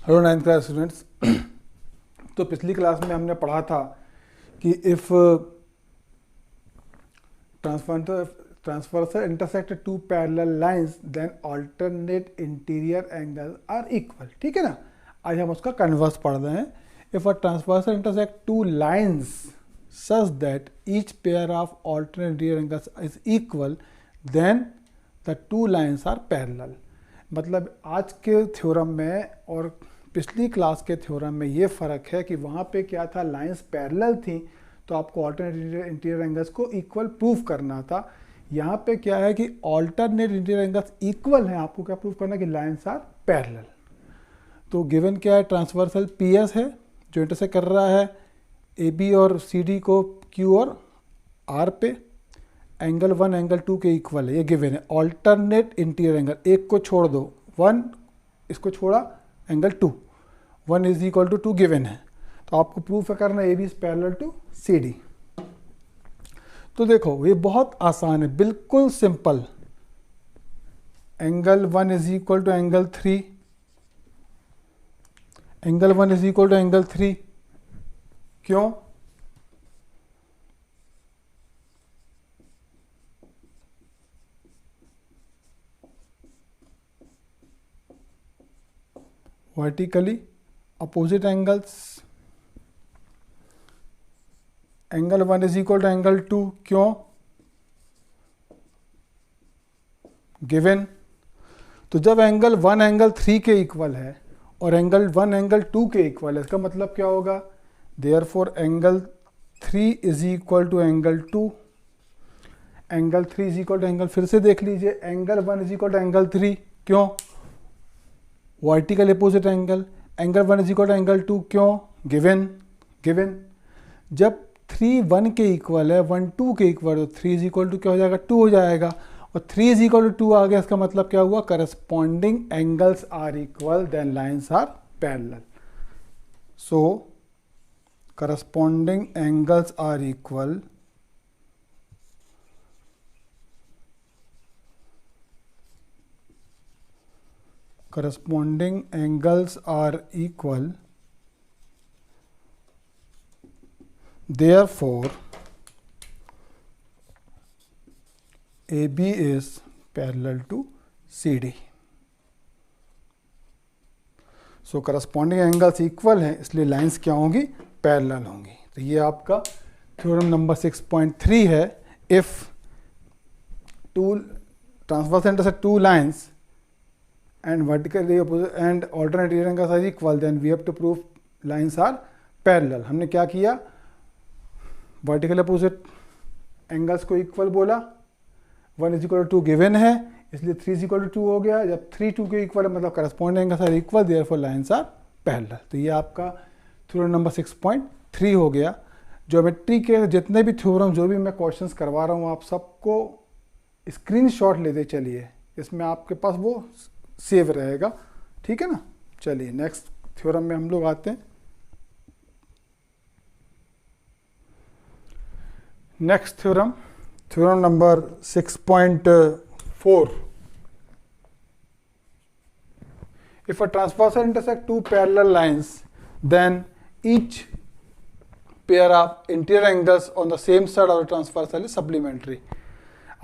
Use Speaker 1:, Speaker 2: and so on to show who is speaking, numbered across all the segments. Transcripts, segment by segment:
Speaker 1: Hello ninth class students. तो पिछली class में हमने पढ़ा था कि if transversal intersect two parallel lines then alternate interior angle are equal. ठीक है ना। आज हम उसका कन्वर्स पढ़ रहे हैं। If a transversal intersect two lines such that each pair of alternate interior angles is equal then the two lines are parallel. मतलब आज के थ्योरम में और पिछली क्लास के थ्योरम में ये फ़र्क है कि वहाँ पे क्या था, लाइंस पैरेलल थी तो आपको अल्टरनेट इंटीरियर एंगल्स को इक्वल प्रूफ करना था। यहाँ पे क्या है कि अल्टरनेट इंटीरियर एंगल्स इक्वल हैं, आपको क्या प्रूफ करना है कि लाइंस आर पैरेलल। तो गिवन क्या है, ट्रांसवर्सल पीएस है जो इंटरसेक्ट कर रहा है ए बी और सी डी को क्यू और आर पे, एंगल 1 एंगल 2 के इक्वल है, ये गिवन है। अल्टरनेट इंटीरियर एंगल, एक को छोड़ दो 1, इसको छोड़ा angle 2, 1 is equal to 2 given है। तो आपको प्रूफ करना A B is parallel to C D. तो देखो ये बहुत आसान है, बिल्कुल simple. Angle 1 is equal to angle 3, angle 1 is equal to angle 3। क्यों? Vertically opposite angles, angle 1 is equal to angle 2। क्यों? गिवन। तो जब एंगल 1 एंगल 3 के इक्वल है और एंगल 1 एंगल 2 के इक्वल है, इसका मतलब क्या होगा, therefore angle 3 is equal to angle 2, angle 3 is equal to angle, फिर से देख लीजिए, angle 1 is equal to angle 3। क्यों? Vertical opposite angle, angle 1 is equal to angle 2। क्यों? गिवन। गिवन। जब 3 1 के इक्वल है, 1 2 के इक्वल, तो 3 इज इक्वल टू क्या हो जाएगा, 2 हो जाएगा। और 3 इज इक्वल टू 2 आ गया, इसका मतलब क्या हुआ, corresponding angles are equal then lines are parallel. So corresponding angles are equal therefore AB is parallel to CD। So corresponding angles equal हैं, इसलिए लाइंस क्या होंगी, पैरेलल होंगी। तो ये आपका थ्योरम नंबर 6.3 है। If two transverse intersect two lines and vertically opposite and alternate interior angles are equal, then we have to prove lines are parallel। हमने क्या किया, वर्टिकल अपोजिट एंगल्स को इक्वल बोला, 1 इज इक्वल टू 2 गिवन है, इसलिए 3 is equal to 2 हो गया। जब 3 2 के इक्वल है मतलब corresponding angles are equal, therefore lines are parallel. तो ये आपका थ्योरम नंबर 6.3 हो गया। ज्योमेट्री के जितने भी थ्योरम, जो भी मैं क्वेश्चंस करवा रहा हूँ, आप सबको स्क्रीनशॉट लेते चलिए, इसमें आपके पास वो सेव रहेगा। ठीक है ना। चलिए नेक्स्ट थ्योरम में हम लोग आते हैं। Next theorem, theorem number 6.4। If a transversal intersect two parallel lines then each pair of interior angles on the same side of the transversal is supplementary.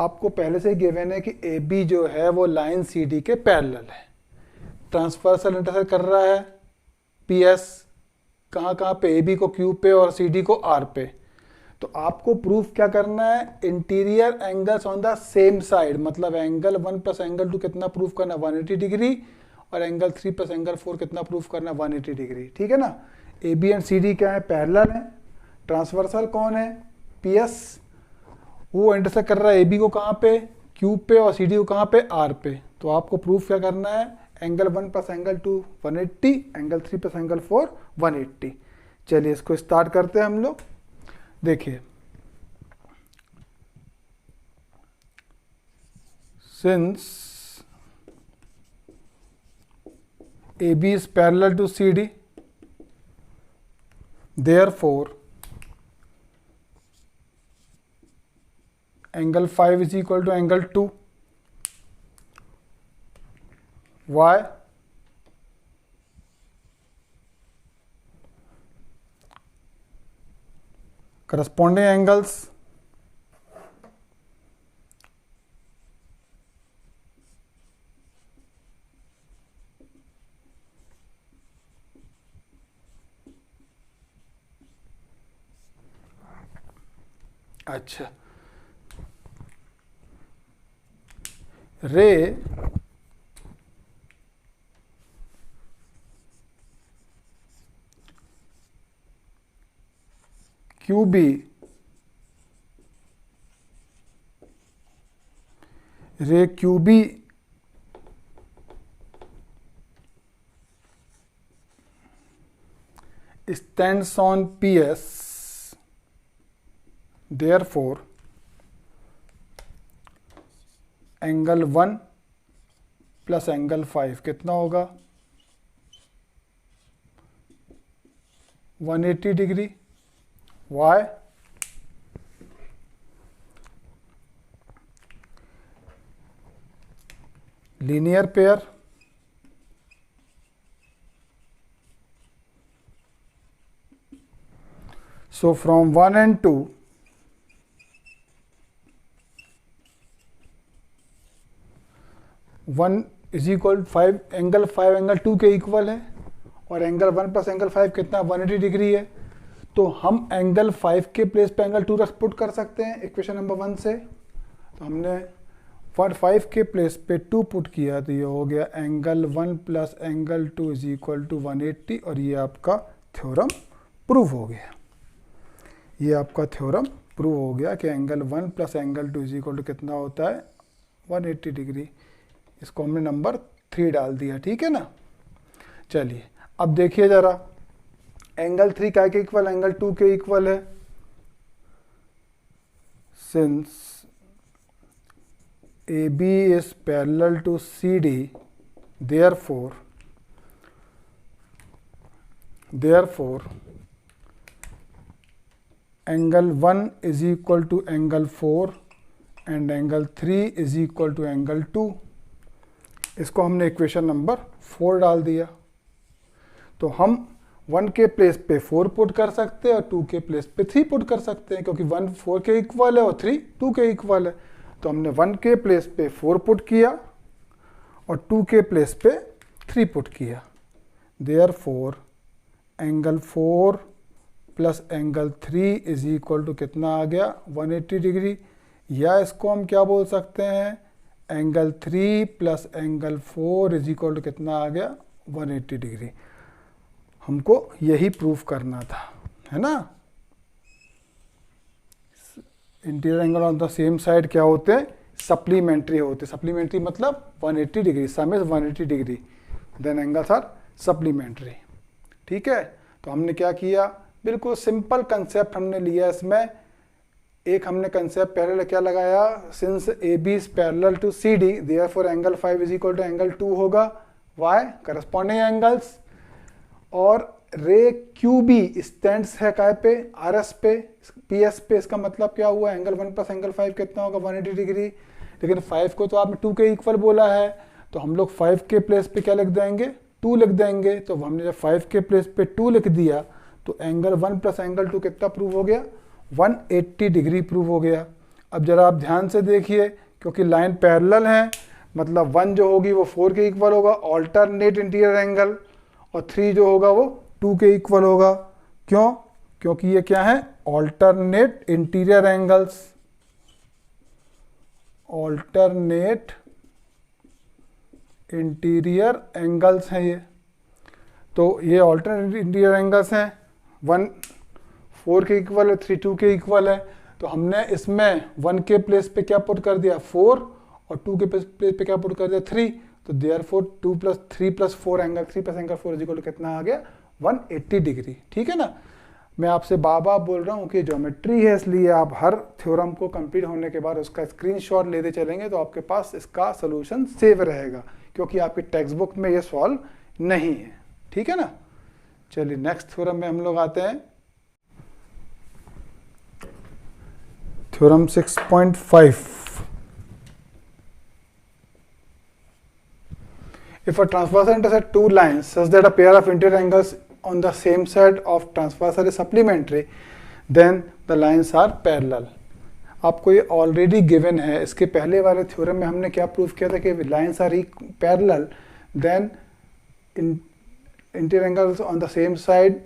Speaker 1: आपको पहले से गिवन है कि ए बी जो है वो लाइन सी डी के parallel है। ट्रांसवर्सल इंटरसेक्ट कर रहा है पी एस कहाँ कहाँ पे, ए बी को क्यू पे और सी डी को आर पे। तो आपको प्रूफ क्या करना है, interior angles on the same side, मतलब एंगल 1 प्लस एंगल 2 कितना प्रूफ करना, 180 डिग्री, और एंगल 3 प्लस एंगल 4 कितना प्रूफ करना, 180 डिग्री। ठीक है ना। A B and C D क्या है, पैरेलल है। ट्रांसवर्सल कौन है, पी एस, वो इंटरसेक्ट कर रहा है ए बी को कहाँ पे, क्यू पे, और सी डी को कहाँ पे, आर पे। तो आपको प्रूफ क्या करना है, angle 1 plus angle 2 180, angle 3 plus angle 4 180। चलिए इसको स्टार्ट करते हैं हम लोग। देखिए, since A B is parallel to C D, therefore angle 5 is equal to angle 2। Why? corresponding angles अच्छा रे QB रे QB stands on PS, therefore angle 1 plus angle 5 कितना होगा 180 degree. Why linear pair so from 1 and 2 1 is equal 5 angle 5 angle 2 के equal है और angle 1 plus angle 5 कितना 180 degree है। तो हम एंगल 5 के प्लेस पे एंगल 2 पुट कर सकते हैं इक्वेशन नंबर 1 से। तो हमने 5 के प्लेस पे 2 पुट किया तो ये हो गया angle 1 plus angle 2 is equal to 180 और ये आपका थ्योरम प्रूव हो गया। ये आपका थ्योरम प्रूव हो गया कि angle 1 plus angle 2 is equal to कितना होता है 180 डिग्री। इसको हमने नंबर 3 डाल दिया, ठीक है ना। चलिए अब देखिए जरा एंगल 3 काय के इक्वल एंगल 2 के इक्वल है। Since AB is parallel to CD, therefore angle 1 is equal to angle 4 and angle 3 is equal to angle 2। इसको हमने इक्वेशन नंबर 4 डाल दिया। तो हम 1 के प्लेस पे 4 पुट कर सकते हैं और 2 के प्लेस पे 3 पुट कर सकते हैं क्योंकि 1 4 के इक्वल है और 3 2 के इक्वल है। तो हमने 1 के प्लेस पे 4 पुट किया और 2 के प्लेस पे 3 पुट किया। Therefore angle 4 plus angle 3 is equal to कितना आ गया 180 डिग्री, या इसको हम क्या बोल सकते हैं angle 3 plus angle 4 is equal to कितना आ गया 180 डिग्री। हमको यही प्रूफ करना था, है ना। Interior angle on the same side क्या होते हैं सप्लीमेंट्री होते हैं। सप्लीमेंट्री मतलब 180 degree, sum is 180 degree, then angles are supplementary, ठीक है। तो हमने क्या किया बिल्कुल सिंपल कंसेप्ट हमने लिया इसमें। एक हमने कंसेप्ट पहले क्या लगाया since AB is parallel to CD therefore angle 5 is equal to angle 2 होगा। वाई करस्पॉन्डिंग एंगल्स और रे QB स्टैंड्स है काय पे RS पे PS पे। इसका मतलब क्या हुआ एंगल 1 प्लस एंगल 5 कितना होगा 180 डिग्री। लेकिन 5 को तो आपने 2 के इक्वल बोला है तो हम लोग 5 के प्लेस पे क्या लिख देंगे 2 लिख देंगे। तो हमने जब 5 के प्लेस पे 2 लिख दिया तो एंगल 1 प्लस एंगल 2 कितना प्रूव हो गया 180 डिग्री प्रूव हो गया। अब जरा आप ध्यान से देखिए क्योंकि लाइन पैरेलल है मतलब 1 जो होगी वो 4 के इक्वल होगा ऑल्टरनेट इंटीरियर एंगल और 3 जो होगा वो 2 के इक्वल होगा। क्यों? क्योंकि ये क्या है alternate interior angles, alternate interior angles हैं ये। तो ये ऑल्टरनेट इंटीरियर एंगल्स हैं 1 4 के इक्वल है 3 2 के इक्वल है। तो हमने इसमें 1 के प्लेस पे क्या पुट कर दिया 4 और 2 के प्लेस पे क्या पुट कर दिया 3। तो therefore 2 plus 3 plus 4 angle 3 plus angle 4 is equal to कितना आ गया 180 डिग्री, ठीक है ना। मैं आपसे बार-बार बोल रहा हूँ कि ज्योमेट्री है इसलिए आप हर थ्योरम को कंप्लीट होने के बाद उसका स्क्रीनशॉट लेते चलेंगे तो आपके पास इसका सोल्यूशन सेव रहेगा क्योंकि आपकी टेक्स्ट बुक में ये सॉल्व नहीं है, ठीक है ना। चलिए नेक्स्ट थ्योरम में हम लोग आते हैं theorem 6.5। If a transversal intersect two lines such that a pair of interior angles on the same side of transversal is supplementary, then the lines are parallel. आपको ये ऑलरेडी गिवन है। इसके पहले वाले थ्योरम में हमने क्या प्रूव किया था कि lines are parallel then interior angles on the same side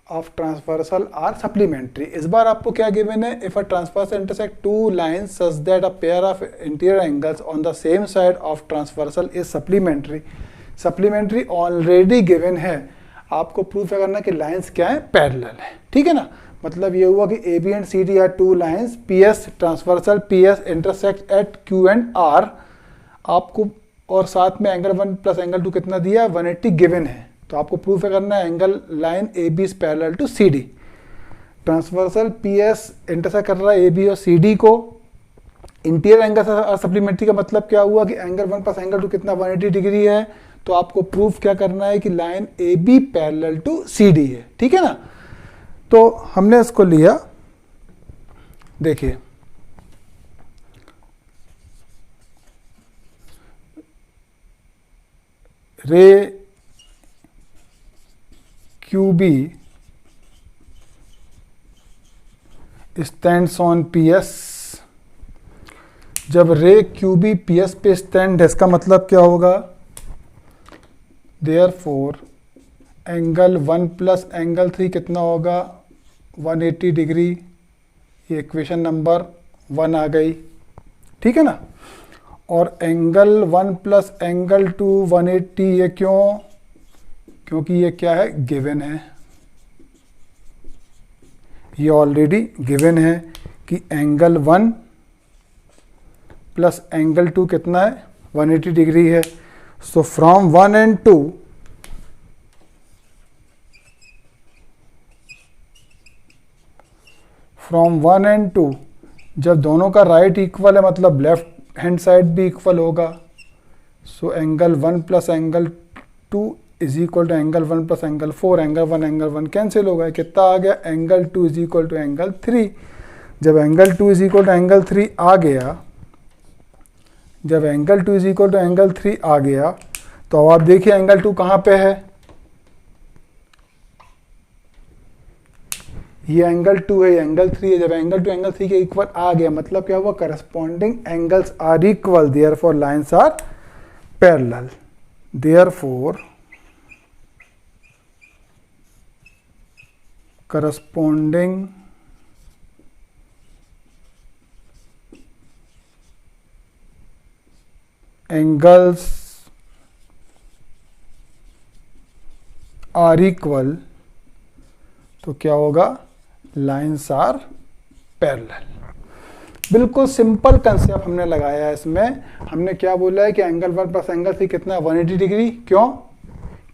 Speaker 1: of transversal are supplementary. इस बार आपको क्या गिवन है, if a transversal intersect two lines such that a pair of interior angles on the same side of transversal is supplementary. Supplementary already given है, आपको proof करना कि lines क्या है, पैरेलल है। ठीक है ना, मतलब ये हुआ कि A B and C D are two lines, P S transversal, P S intersect at Q and R आपको, और साथ में एंगल 1 प्लस एंगल 2 कितना दिया है, 180 गिवन है। तो आपको प्रूफ करना है angle line A B is parallel to C D. Transversal P S intersect कर रहा है ए बी और सी डी को। इंटीरियर एंगल सप्लीमेंट्री का मतलब क्या हुआ कि एंगल 1 प्लस एंगल 2 कितना 180 डिग्री है। तो आपको प्रूफ क्या करना है कि line A B parallel to C D है। ठीक है ना, तो हमने इसको लिया, देखिए ray Q B stands on P S. जब ray Q B P S पे स्टैंड है, इसका मतलब क्या होगा, देयरफॉर एंगल 1 प्लस एंगल 3 कितना होगा, 180 डिग्री। ये इक्वेशन नंबर 1 आ गई। ठीक है ना, और एंगल 1 प्लस एंगल 2 180, ये क्यों, क्योंकि ये क्या है, गिवन है। ये ऑलरेडी गिवन है कि एंगल 1 प्लस एंगल 2 कितना है, 180 डिग्री है। So from 1 and 2 from 1 and 2 जब दोनों का राइट इक्वल है, मतलब लेफ्ट हैंड साइड भी इक्वल होगा। So angle 1 plus angle 2 is equal to angle 1 plus angle 4। Angle 1 cancel हो गया, कितना आ गया, angle 2 is equal to angle 3। जब angle 2 is equal to angle 3 आ गया, जब angle 2 is equal to angle 3 आ गया, तो अब आप देखिए एंगल 2 कहाँ पे है, ये एंगल 2 है, एंगल 3 है। जब एंगल 2 एंगल 3 के इक्वल आ गया, मतलब क्या हुआ, corresponding angles are equal, therefore lines are parallel. Therefore corresponding angles are equal, तो क्या होगा, लाइन्स आर पैरेलल। बिल्कुल सिंपल कंसेप्ट हमने लगाया है इसमें। हमने क्या बोला है कि एंगल 1 प्लस एंगल 3 कितना, 180 डिग्री। क्यों,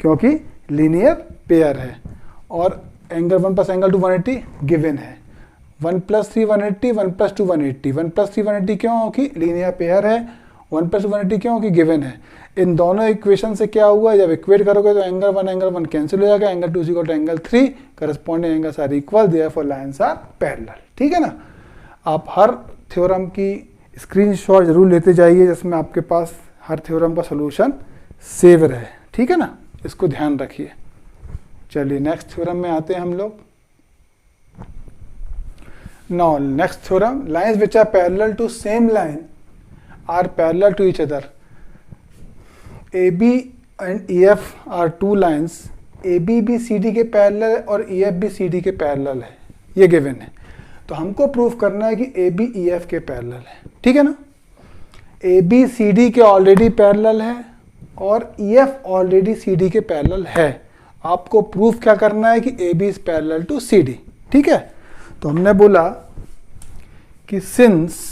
Speaker 1: क्योंकि लीनियर पेयर है, और एंगल 1 प्लस एंगल 2 180 गिवन है। 1 प्लस 3 180, 1 प्लस 2 180। 1 प्लस 3 180 क्यों, कि लीनियर पेयर है। 1 प्लस 2 180 क्यों, कि गिवन है। इन दोनों इक्वेशन से क्या हुआ, जब इक्वेट करोगे तो एंगल 1 कैंसिल हो जाएगा, angle 2 is equal to angle 3, corresponding angles are equal, therefore lines are parallel. ठीक है ना, आप हर थ्योरम की स्क्रीनशॉट जरूर लेते जाइए, जिसमें आपके पास हर थ्योरम का सोल्यूशन सेव रहे। ठीक है ना, इसको ध्यान रखिए। चलिए नेक्स्ट थ्योरम में आते हैं हम लोग। Now next theorem, lines which are parallel to same line are parallel to each other. A B and E F are two lines, A B भी सी डी के पैरेलल है और ई एफ भी सी डी के parallel है, ये given है। तो हमको प्रूफ करना है कि ए बी ई एफ के पैरेलल है। ठीक है ना, ए बी सी डी के ऑलरेडी पैरेलल है और E F already C D के पैरेलल है। आपको प्रूफ क्या करना है कि A B is parallel to C D. ठीक है, तो हमने बोला कि since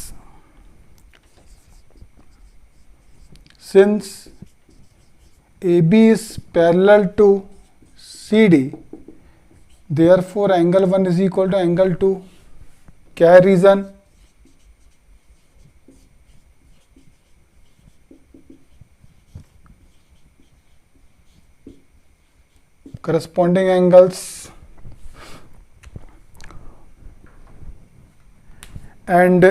Speaker 1: A B is parallel to C D, therefore angle 1 is equal to angle 2। क्या है reason, corresponding angles and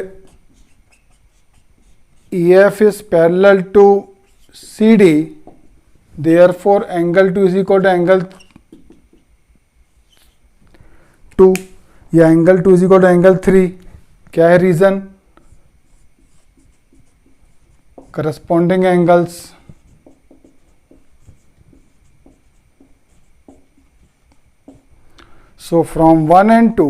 Speaker 1: EF is parallel to CD, therefore angle 2 is equal to angle 2। या angle 2 is equal to angle 3। क्या है reason? Corresponding angles so from 1 and 2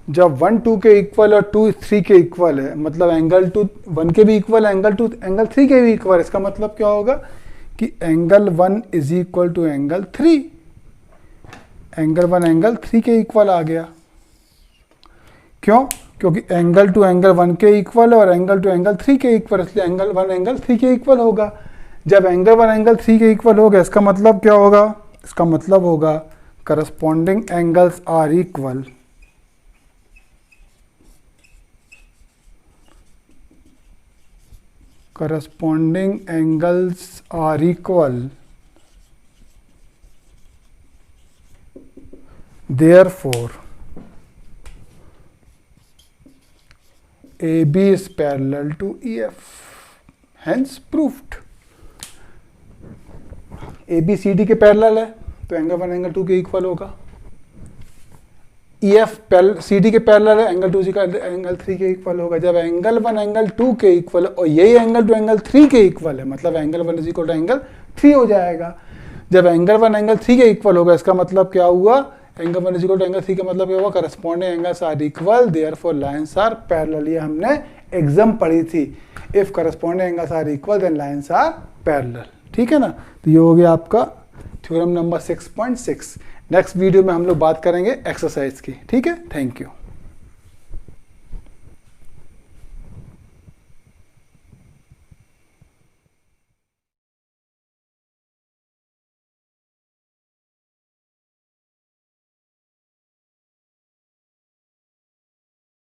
Speaker 1: जब 1 2 के equal और 2 3 के equal है, मतलब एंगल 2 1 के भी इक्वल है, एंगल 2 एंगल 3 के भी इक्वल है, इसका मतलब क्या होगा कि angle 1 is equal to angle 3, angle 1 angle 3 के इक्वल आ गया। क्यों? क्योंकि एंगल 2 एंगल 1 के इक्वल है और एंगल 2 एंगल 3 के इक्वल, इसलिए एंगल 1 एंगल 3 के इक्वल होगा। जब एंगल 1 एंगल 3 के इक्वल होगा, इसका मतलब क्या होगा? इसका मतलब होगा corresponding angles are equal. corresponding angles are equal, therefore AB is parallel to EF, hence proved। AB CD के पैरेलल है तो एंगल 1 एंगल 2 के इक्वल होगा। EF CD के पैरेलल है, एंगल 2 का एंगल 3 के इक्वल होगा। जब एंगल 1 एंगल 2 के इक्वल है और यही एंगल 2 एंगल 3 के इक्वल है, मतलब angle 1 is equal to angle 3 हो जाएगा। जब एंगल 1 एंगल 3 के इक्वल होगा, इसका मतलब क्या हुआ? Angle 1 is equal to angle 3 का मतलब क्या हुआ? Corresponding angles are equal, therefore lines are parallel. ये हमने एग्जाम पढ़ी थी, if corresponding angles are equal then lines are parallel. ठीक है ना? तो ये हो गया आपका थ्योरम नंबर 6.6। नेक्स्ट वीडियो में हम लोग बात करेंगे एक्सरसाइज की। ठीक है, थैंक यू।